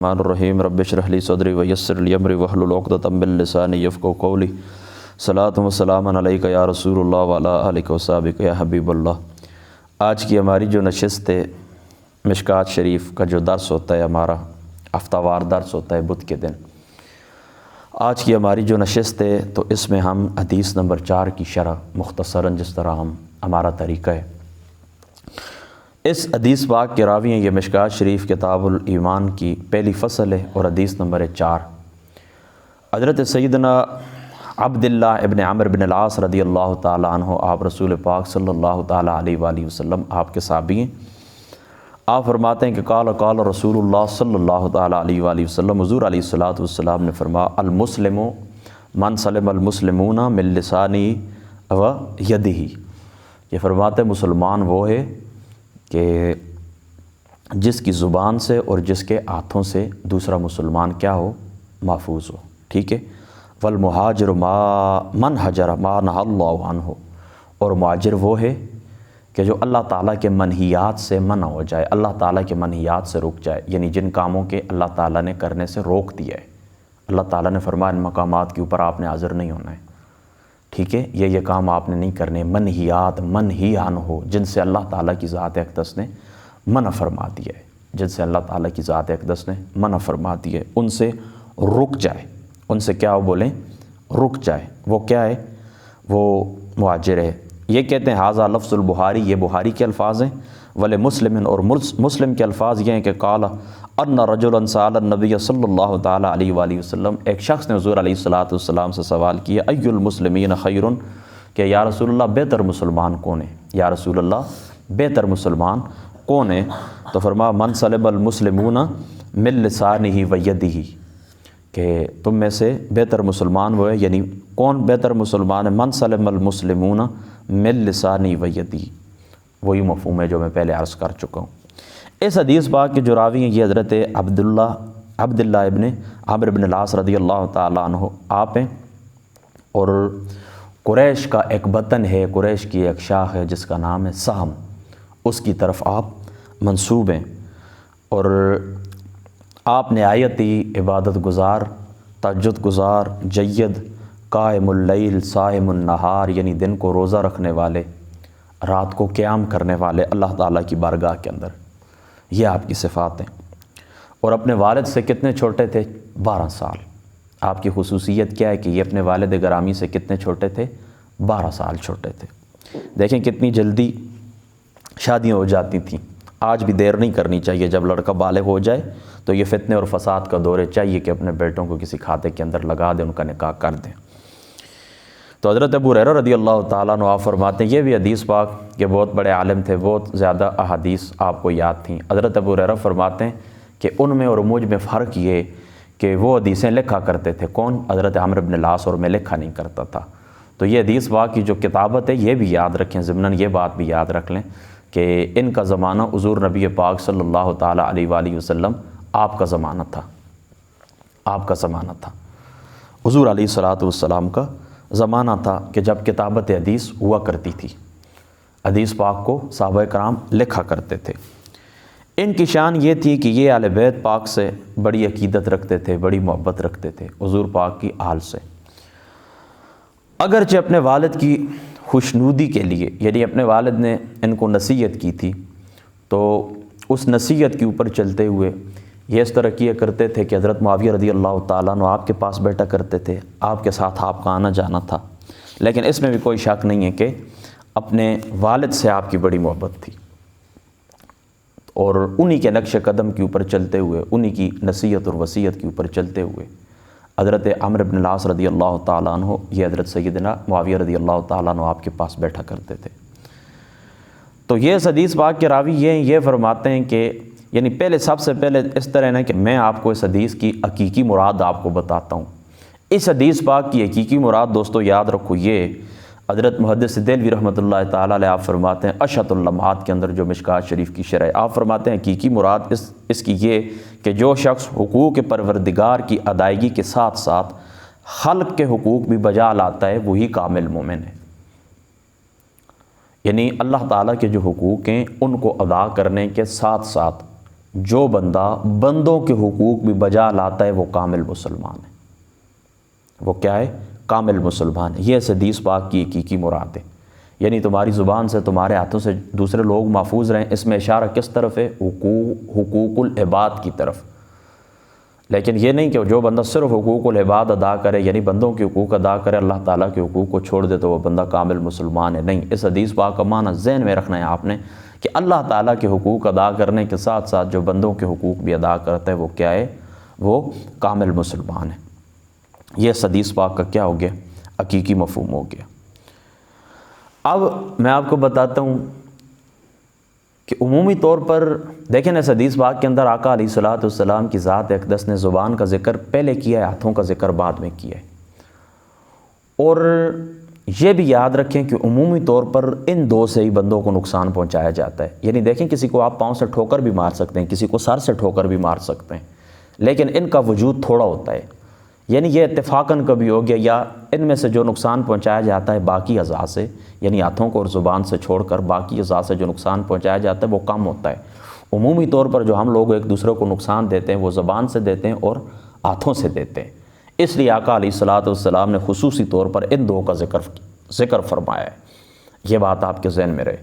الرحیم رب اشرح لی صدری ویسر لی امری واحلل عقدۃ من لسانی یفقہوا قولی صلاۃ و سلام علیک یا رسول اللہ وعلی آلک وصحبک یا حبیب اللہ۔ آج کی ہماری جو نشست ہے مشکوٰۃ شریف کا جو درس ہوتا ہے، ہمارا ہفتہ وار درس ہوتا ہے بدھ کے دن، آج کی ہماری جو نشست ہے تو اس میں ہم حدیث نمبر 4 کی شرح مختصراً جس طرح ہمارا طریقہ ہے، اس حدیث پاک کے راوی ہیں یہ مشکوٰۃ شریف کتاب الایمان کی پہلی فصل ہے اور حدیث نمبر 4۔ حضرت سیدنا عبداللہ ابن عمرو بن العاص رضی اللہ تعالیٰ عنہ، آپ رسول پاک صلی اللہ تعالیٰ علیہ وآلہ وسلم آپ کے صحابی ہیں۔ آپ فرماتے ہیں کہ قال رسول اللہ صلی اللہ تعالیٰ علیہ وآلہ وسلم، حضور علیہ الصلاۃ والسلام نے فرمایا المسلم من سلم المسلمون من لسانہ و یدہ۔ یہ فرماتے ہیں مسلمان وہ ہے کہ جس کی زبان سے اور جس کے ہاتھوں سے دوسرا مسلمان کیا ہو، محفوظ ہو، ٹھیک ہے۔ والمہاجر من حجر ما نہی اللہ عنہ، اور مہاجر وہ ہے کہ جو اللہ تعالیٰ کے منہیات سے منع ہو جائے، اللہ تعالیٰ کے منہیات سے رک جائے، یعنی جن کاموں کے اللہ تعالیٰ نے کرنے سے روک دیا ہے، اللہ تعالیٰ نے فرمایا ان مقامات کے اوپر آپ نے حاضر نہیں ہونا ہے، ٹھیک ہے، یہ کام آپ نے نہیں کرنے، منہیات منہی عنہ ہو، جن سے اللہ تعالیٰ کی ذات اقدس نے منع فرما دیا ہے، جن سے اللہ تعالیٰ کی ذات اقدس نے منع فرما دیا ہے، ان سے رک جائے، ان سے کیا ہو بولیں، رک جائے، وہ کیا ہے، وہ مہاجر ہے۔ یہ کہتے ہیں ھذا لفظ البخاری، یہ بخاری کے الفاظ ہیں، ول مسلم، اور مسلم کے الفاظ یہ ہیں کہ قال ان رجلا سأل النبی صلی اللہ تعالیٰ علیہ وآلہ وسلم، ایک شخص نے حضور علیہ الصلاۃ والسلام سے سوال کیا ای المسلمین خیر، کہ یا رسول اللہ بہتر مسلمان کون ہے، یا رسول اللہ بہتر مسلمان کون ہے؟ تو فرمایا من سلم المسلمون من لسانہ و یدہ، کہ تم میں سے بہتر مسلمان وہ ہے، یعنی کون بہتر مسلمان ہے، من سلم المسلمون من لسانہ و یدہ، وہی مفہوم ہے جو میں پہلے عرض کر چکا ہوں۔ اس حدیث پاک کے جو راوی ہیں یہ حضرت عبداللہ ابن عمرو بن العاص رضی اللہ تعالیٰ عنہ آپ ہیں، اور قریش کا ایک وطن ہے، قریش کی ایک شاخ ہے جس کا نام ہے سہم، اس کی طرف آپ منسوب ہیں، اور آپ نہایتی عبادت گزار، تہجد گزار، جید، قائم اللیل صائم النہار، یعنی دن کو روزہ رکھنے والے، رات کو قیام کرنے والے اللہ تعالیٰ کی بارگاہ کے اندر، یہ آپ کی صفات ہیں۔ اور اپنے والد سے کتنے چھوٹے تھے؟ 12 سال۔ آپ کی خصوصیت کیا ہے کہ یہ اپنے والد گرامی سے کتنے چھوٹے تھے؟ 12 سال چھوٹے تھے۔ دیکھیں کتنی جلدی شادیاں ہو جاتی تھیں، آج بھی دیر نہیں کرنی چاہیے، جب لڑکا بالغ ہو جائے تو یہ فتنے اور فساد کا دور ہے، چاہیے کہ اپنے بیٹوں کو کسی کھاتے کے اندر لگا دیں، ان کا نکاح کر دیں۔ تو حضرت ابو ہریرہ رضی اللہ تعالیٰ عنہ آپ فرماتے ہیں، یہ بھی حدیث پاک کے بہت بڑے عالم تھے، بہت زیادہ احادیث آپ کو یاد تھیں۔ حضرت ابو ہریرہ فرماتے ہیں کہ ان میں اور مجھ میں فرق یہ کہ وہ حدیثیں لکھا کرتے تھے، کون؟ حضرت عمرو بن العاص، اور میں لکھا نہیں کرتا تھا۔ تو یہ حدیث پاک کی جو کتابت ہے یہ بھی یاد رکھیں، ضمناً یہ بات بھی یاد رکھ لیں کہ ان کا زمانہ حضور نبی پاک صلی اللہ تعالیٰ علیہ وآلہ وسلم آپ کا زمانہ تھا، آپ کا زمانہ تھا، حضور علیہ الصلاۃ والسلام کا زمانہ تھا کہ جب کتابت حدیث ہوا کرتی تھی، حدیث پاک کو صحابہ کرام لکھا کرتے تھے۔ ان کی شان یہ تھی کہ یہ اہل بیت پاک سے بڑی عقیدت رکھتے تھے، بڑی محبت رکھتے تھے حضور پاک کی آل سے، اگرچہ اپنے والد کی خوشنودی کے لیے، یعنی اپنے والد نے ان کو نصیحت کی تھی تو اس نصیحت کے اوپر چلتے ہوئے یہ اس طرح کیا کرتے تھے کہ حضرت معاویہ رضی اللہ تعالیٰ عنہ آپ کے پاس بیٹھا کرتے تھے، آپ کے ساتھ آپ کا آنا جانا تھا، لیکن اس میں بھی کوئی شک نہیں ہے کہ اپنے والد سے آپ کی بڑی محبت تھی، اور انہی کے نقش قدم کے اوپر چلتے ہوئے، انہی کی نصیحت اور وصیت کے اوپر چلتے ہوئے حضرت عمرو بن العاص رضی اللہ تعالیٰ عنہ، یہ حضرت سیدنا معاویہ رضی اللہ تعالیٰ عنہ آپ کے پاس بیٹھا کرتے تھے۔ تو یہ حدیث پاک کے راوی یہ فرماتے ہیں کہ یعنی پہلے سب سے پہلے اس طرح ہے کہ میں آپ کو اس حدیث کی حقیقی مراد آپ کو بتاتا ہوں۔ اس حدیث پاک کی حقیقی مراد دوستو یاد رکھو، یہ حضرت محدث دہلوی رحمۃ اللہ تعالیٰ علیہ آپ فرماتے ہیں اشہۃ اللمحات کے اندر جو مشکوٰۃ شریف کی شرح، آپ فرماتے ہیں حقیقی مراد اس کی یہ کہ جو شخص حقوق پروردگار کی ادائیگی کے ساتھ ساتھ خلق کے حقوق بھی بجا لاتا ہے وہی کامل مومن ہے۔ یعنی اللہ تعالیٰ کے جو حقوق ہیں ان کو ادا کرنے کے ساتھ ساتھ جو بندہ بندوں کے حقوق بھی بجا لاتا ہے وہ کامل مسلمان ہے۔ وہ کیا ہے؟ کامل مسلمان ہے۔ یہ اس حدیث پاک کی حقیقی مراد ہے، یعنی تمہاری زبان سے تمہارے ہاتھوں سے دوسرے لوگ محفوظ رہیں۔ اس میں اشارہ کس طرف ہے؟ حقوق العباد کی طرف، لیکن یہ نہیں کہ جو بندہ صرف حقوق العباد ادا کرے، یعنی بندوں کے حقوق ادا کرے، اللہ تعالیٰ کے حقوق کو چھوڑ دے تو وہ بندہ کامل مسلمان ہے۔ نہیں، اس حدیث پاک کا معنی ذہن میں رکھنا ہے آپ نے کہ اللہ تعالیٰ کے حقوق ادا کرنے کے ساتھ ساتھ جو بندوں کے حقوق بھی ادا کرتا ہے وہ کیا ہے؟ وہ کامل مسلمان ہے۔ یہ اس حدیث پاک کا کیا ہو گیا؟ حقیقی مفہوم ہو گیا۔ اب میں آپ کو بتاتا ہوں کہ عمومی طور پر دیکھیں اس حدیث پاک کے اندر آقا علیہ الصلوۃ والسلام کی ذات اقدس نے زبان کا ذکر پہلے کیا ہے، ہاتھوں کا ذکر بعد میں کیا ہے۔ اور یہ بھی یاد رکھیں کہ عمومی طور پر ان دو سے ہی بندوں کو نقصان پہنچایا جاتا ہے۔ یعنی دیکھیں کسی کو آپ پاؤں سے ٹھوکر بھی مار سکتے ہیں، کسی کو سر سے ٹھوکر بھی مار سکتے ہیں، لیکن ان کا وجود تھوڑا ہوتا ہے، یعنی یہ اتفاقاً کبھی ہو گیا، یا ان میں سے جو نقصان پہنچایا جاتا ہے باقی اعضاء سے، یعنی ہاتھوں کو اور زبان سے چھوڑ کر باقی اعضاء سے جو نقصان پہنچایا جاتا ہے وہ کم ہوتا ہے۔ عمومی طور پر جو ہم لوگ ایک دوسرے کو نقصان دیتے ہیں وہ زبان سے دیتے ہیں اور ہاتھوں سے دیتے ہیں۔ اس لیے آقا علیہ الصلوۃ والسلام نے خصوصی طور پر ان دو کا ذکر فرمایا ہے، یہ بات آپ کے ذہن میں رہے۔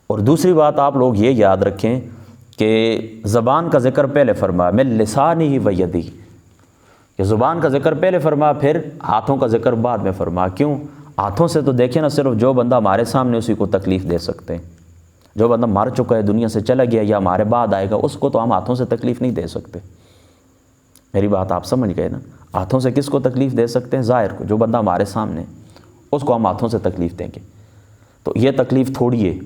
اور دوسری بات آپ لوگ یہ یاد رکھیں کہ زبان کا ذکر پہلے فرمایا، من لسانہ و یدہ، کہ زبان کا ذکر پہلے فرمایا، پھر ہاتھوں کا ذکر بعد میں فرمایا۔ کیوں؟ ہاتھوں سے تو دیکھیں نا، صرف جو بندہ ہمارے سامنے اسی کو تکلیف دے سکتے ہیں۔ جو بندہ مر چکا ہے، دنیا سے چلا گیا یا ہمارے بعد آئے گا، اس کو تو ہم ہاتھوں سے تکلیف نہیں دے سکتے۔ میری بات آپ سمجھ گئے نا؟ ہاتھوں سے کس کو تکلیف دے سکتے ہیں؟ ظاہر کو، جو بندہ ہمارے سامنے اس کو ہم ہاتھوں سے تکلیف دیں گے۔ تو یہ تکلیف تھوڑی ہے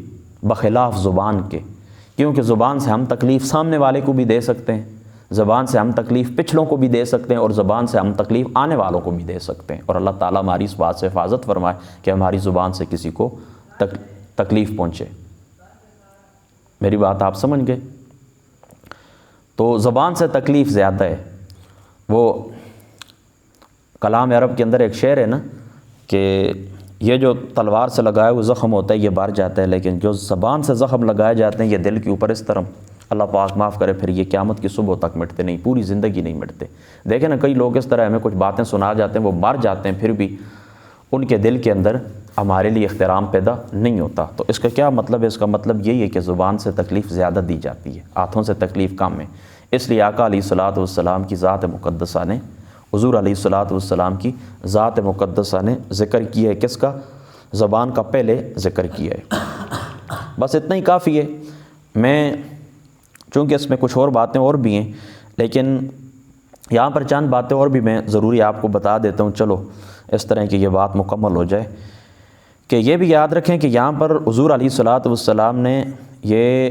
بخلاف زبان کے، کیونکہ زبان سے ہم تکلیف سامنے والے کو بھی دے سکتے ہیں، زبان سے ہم تکلیف پچھلوں کو بھی دے سکتے ہیں، اور زبان سے ہم تکلیف آنے والوں کو بھی دے سکتے ہیں۔ اور اللہ تعالیٰ ہماری اس بات سے حفاظت فرمائے کہ ہماری زبان سے کسی کو تکلیف پہنچے۔ میری بات آپ سمجھ گئے؟ تو زبان سے تکلیف زیادہ ہے۔ وہ کلام عرب کے اندر ایک شعر ہے نا کہ یہ جو تلوار سے لگایا وہ زخم ہوتا ہے یہ بھر جاتا ہے، لیکن جو زبان سے زخم لگائے جاتے ہیں یہ دل کے اوپر اس طرح، اللہ پاک معاف کرے، پھر یہ قیامت کی صبح تک مٹتے نہیں، پوری زندگی نہیں مٹتے۔ دیکھیں نا، کئی لوگ اس طرح ہمیں کچھ باتیں سنا جاتے ہیں، وہ مر جاتے ہیں، پھر بھی ان کے دل کے اندر ہمارے لیے احترام پیدا نہیں ہوتا۔ تو اس کا کیا مطلب ہے؟ اس کا مطلب یہی ہے کہ زبان سے تکلیف زیادہ دی جاتی ہے، ہاتھوں سے تکلیف کم ہے۔ اس لیے آقا علیہ الصلوۃ والسلام کی ذات مقدسہ نے، حضور علیہ الصلوۃ والسلام کی ذات مقدسہ نے ذکر کیا ہے کس کا؟ زبان کا پہلے ذکر کیا ہے۔ بس اتنا ہی کافی ہے۔ میں چونکہ اس میں کچھ اور باتیں اور بھی ہیں، لیکن یہاں پر چند باتیں اور بھی میں ضروری آپ کو بتا دیتا ہوں، چلو اس طرح کی یہ بات مکمل ہو جائے۔ کہ یہ بھی یاد رکھیں کہ یہاں پر حضور علیہ الصلوۃ والسلام نے یہ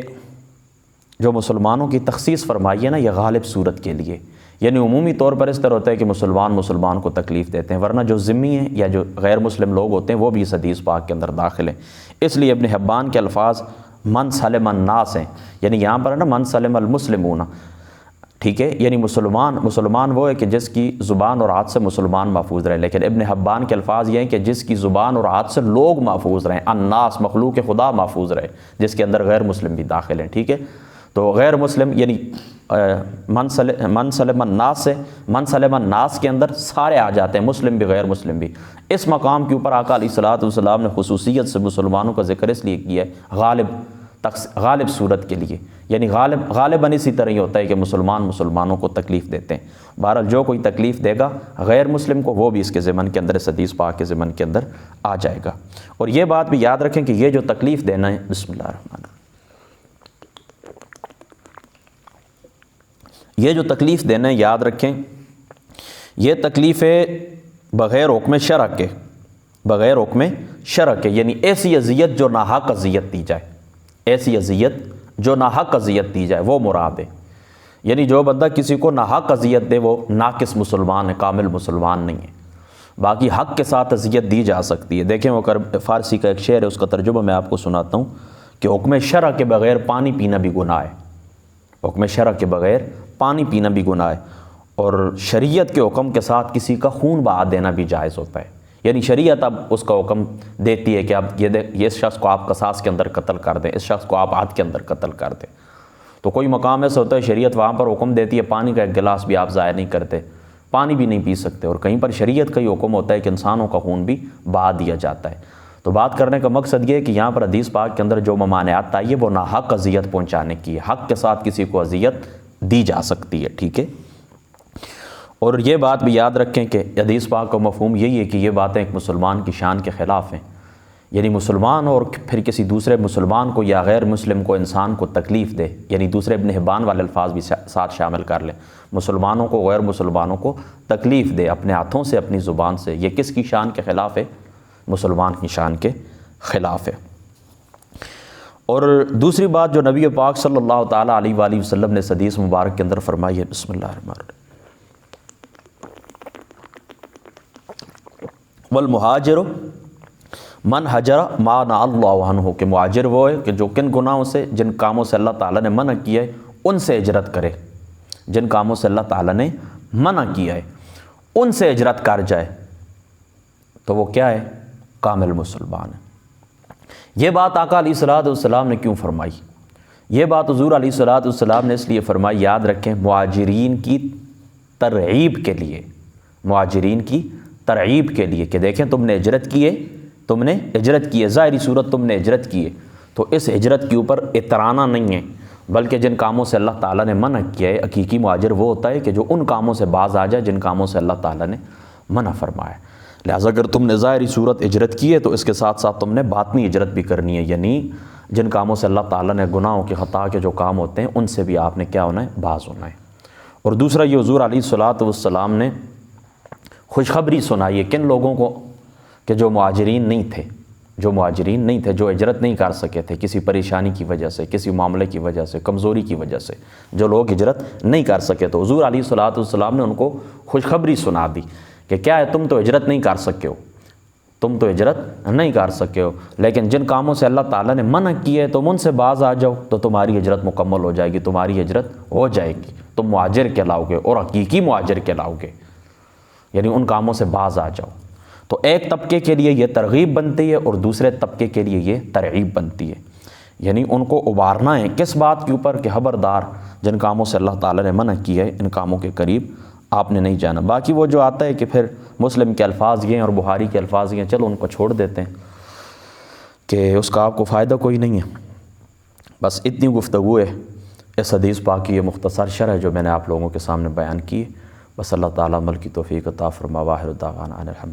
جو مسلمانوں کی تخصیص فرمائی ہے نا، یہ غالب صورت کے لیے، یعنی عمومی طور پر اس طرح ہوتا ہے کہ مسلمان کو تکلیف دیتے ہیں، ورنہ جو ذمی ہیں یا جو غیر مسلم لوگ ہوتے ہیں وہ بھی اس حدیث پاک کے اندر داخل ہیں۔ اس لیے ابن حبان کے الفاظ من سلم الناس ہیں، یعنی یہاں پر ہے نا من سلم المسلمون، ٹھیک ہے، یعنی مسلمان وہ ہے کہ جس کی زبان اور ہاتھ سے مسلمان محفوظ رہے، لیکن ابن حبان کے الفاظ یہ ہیں کہ جس کی زبان اور ہاتھ سے لوگ محفوظ رہیں، الناس مخلوق خدا محفوظ رہے، جس کے اندر غیر مسلم بھی داخل ہیں، ٹھیک ہے۔ تو غیر مسلم یعنی من سلم الناس سے من سلم الناس کے اندر سارے آ جاتے ہیں، مسلم بھی غیر مسلم بھی۔ اس مقام کے اوپر آقا علیہ الصلوۃ والسلام نے خصوصیت سے مسلمانوں کا ذکر اس لیے کیا ہے غالب صورت کے لیے، یعنی غالباً اسی طرح ہی ہوتا ہے کہ مسلمانوں کو تکلیف دیتے ہیں۔ بہرحال جو کوئی تکلیف دے گا غیر مسلم کو، وہ بھی اس کے ضمن کے اندر، اس حدیث پاک کے ضمن کے اندر آ جائے گا۔ اور یہ بات بھی یاد رکھیں کہ یہ جو تکلیف دینا ہے، بسم اللہ الرحمن الرحیم، یہ جو تکلیف دینا ہے یاد رکھیں، یہ تکلیف ہے بغیر حکم شرع کے، بغیر حکم شرع کے، یعنی ایسی اذیت جو ناحق اذیت دی جائے، ایسی اذیت جو ناحق اذیت دی جائے وہ مراد ہے۔ یعنی جو بندہ کسی کو ناحق اذیت دے وہ ناقص مسلمان ہے، کامل مسلمان نہیں ہے۔ باقی حق کے ساتھ اذیت دی جا سکتی ہے۔ دیکھیں وہ فارسی کا ایک شعر ہے، اس کا ترجمہ میں آپ کو سناتا ہوں کہ حکم شرع کے بغیر پانی پینا بھی گناہ ہے، حکم شرع کے بغیر پانی پینا بھی گناہ ہے، اور شریعت کے حکم کے ساتھ کسی کا خون بہا دینا بھی جائز ہوتا ہے۔ یعنی شریعت اب اس کا حکم دیتی ہے کہ اب یہ اس شخص کو آپ قصاص کے اندر قتل کر دیں، اس شخص کو آپ عہد کے اندر قتل کر دیں۔ تو کوئی مقام ایسا ہوتا ہے شریعت وہاں پر حکم دیتی ہے پانی کا ایک گلاس بھی آپ ضائع نہیں کرتے، پانی بھی نہیں پی سکتے، اور کہیں پر شریعت کا یہ حکم ہوتا ہے کہ انسانوں کا خون بھی بہا دیا جاتا ہے۔ تو بات کرنے کا مقصد یہ ہے کہ یہاں پر حدیث پاک کے اندر جو ممانعات آئی ہے وہ ناحق اذیت پہنچانے کی ہے، حق کے ساتھ کسی کو اذیت دی جا سکتی ہے، ٹھیک ہے۔ اور یہ بات بھی یاد رکھیں کہ حدیث پاک کا مفہوم یہی ہے کہ یہ باتیں ایک مسلمان کی شان کے خلاف ہیں، یعنی مسلمان اور پھر کسی دوسرے مسلمان کو یا غیر مسلم کو انسان کو تکلیف دے، یعنی دوسرے ابن حبان والے الفاظ بھی ساتھ شامل کر لیں، مسلمانوں کو غیر مسلمانوں کو تکلیف دے اپنے ہاتھوں سے اپنی زبان سے، یہ کس کی شان کے خلاف ہے؟ مسلمان کی شان کے خلاف ہے۔ اور دوسری بات جو نبی پاک صلی اللہ تعالیٰ علیہ وآلہ وسلم نے حدیث مبارک کے اندر فرمائی ہے، بسم اللہ الرحمن الرحیم، والمہاجر من حجر ما نہا اللہ عنہ، کہ مہاجر وہ ہے کہ جو کن گناہوں سے، جن کاموں سے اللہ تعالیٰ نے منع کیا ہے ان سے ہجرت کرے، جن کاموں سے اللہ تعالیٰ نے منع کیا ہے ان سے ہجرت کر جائے، تو وہ کیا ہے؟ کامل مسلمان ہے۔ یہ بات آقا علیہ الصلوۃ والسلام نے کیوں فرمائی؟ یہ بات حضور علیہ الصلوۃ والسلام نے اس لیے فرمائی، یاد رکھیں، مہاجرین کی ترغیب کے لیے، مہاجرین کی ترغیب کے لیے، کہ دیکھیں تم نے ہجرت کی ہے، تم نے ہجرت کی ہے، ظاہری صورت تم نے ہجرت کی ہے، تو اس ہجرت کے اوپر اترانا نہیں ہے، بلکہ جن کاموں سے اللہ تعالیٰ نے منع کیا ہے، حقیقی مہاجر وہ ہوتا ہے کہ جو ان کاموں سے باز آ جائے جن کاموں سے اللہ تعالیٰ نے منع فرمایا۔ لہٰذا اگر تم نے ظاہری صورت ہجرت کی ہے تو اس کے ساتھ ساتھ تم نے باطنی ہجرت بھی کرنی ہے، یعنی جن کاموں سے اللہ تعالیٰ نے گناہوں کی خطا کے جو کام ہوتے ہیں ان سے بھی آپ نے کیا ہونا ہے؟ باز ہونا ہے۔ اور دوسرا یہ حضور علیہ الصلوۃ والسلام نے خوشخبری سنائی ہے کن لوگوں کو؟ کہ جو مہاجرین نہیں تھے، جو مہاجرین نہیں تھے، جو ہجرت نہیں کر سکے تھے کسی پریشانی کی وجہ سے، کسی معاملے کی وجہ سے، کمزوری کی وجہ سے، جو لوگ ہجرت نہیں کر سکے، تو حضور علیہ الصلوۃ والسلام نے ان کو خوشخبری سنا دی کہ کیا ہے، تم تو ہجرت نہیں کر سکے ہو، تم تو ہجرت نہیں کر سکے ہو، لیکن جن کاموں سے اللہ تعالیٰ نے منع کی ہے تم ان سے باز آ جاؤ تو تمہاری ہجرت مکمل ہو جائے گی، تمہاری ہجرت ہو جائے گی، تم مہاجر کہلاؤ گے اور حقیقی مہاجر کہلاؤ گے، یعنی ان کاموں سے باز آ جاؤ۔ تو ایک طبقے کے لیے یہ ترغیب بنتی ہے اور دوسرے طبقے کے لیے یہ ترغیب بنتی ہے، یعنی ان کو ابھارنا ہے کس بات کے اوپر؟ کہ خبردار جن کاموں سے اللہ تعالیٰ نے منع کیا ہے ان کاموں کے قریب آپ نے نہیں جانا۔ باقی وہ جو آتا ہے کہ پھر مسلم کے الفاظ یہ ہیں اور بخاری کے الفاظ یہ ہیں، چلو ان کو چھوڑ دیتے ہیں کہ اس کا آپ کو فائدہ کوئی نہیں ہے۔ بس اتنی گفتگو ہے اس حدیث پاک کی، یہ مختصر شرح جو میں نے آپ لوگوں کے سامنے بیان کی، بس اللہ تعالیٰ عمل کی توفیق عطا فرما۔ واخر دعوانا ان الحمد